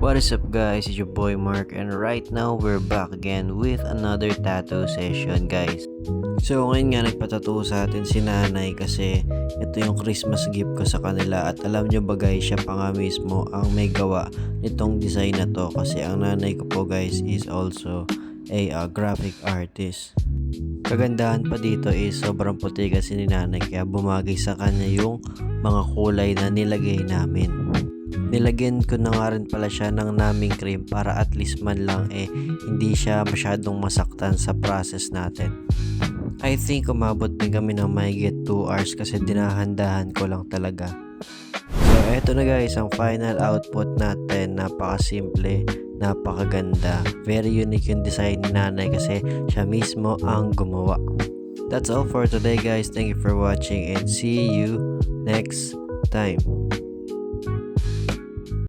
What is up guys, it's your boy Mark and right now we're back again with another tattoo session guys. So ngayon nga nagpatattoo sa atin si nanay kasi ito yung Christmas gift ko sa kanila at alam nyo ba guys, siya pa nga mismo ang may gawa nitong design na to kasi ang nanay ko po guys is also a graphic artist. Kagandahan pa dito is sobrang puti kasi ni nanay kaya bumagay sa kanya yung mga kulay na nilagay namin. Nilagyan ko na nga rin pala siya ng naming cream para at least man lang hindi siya masyadong masaktan sa process natin. I think umabot din kami ng mahigit 2 hours kasi dinahandahan ko lang talaga. So eto na guys ang final output natin, napakasimple, napakaganda. Very unique yung design ni nanay kasi siya mismo ang gumawa. That's all for today guys, thank you for watching and see you next time.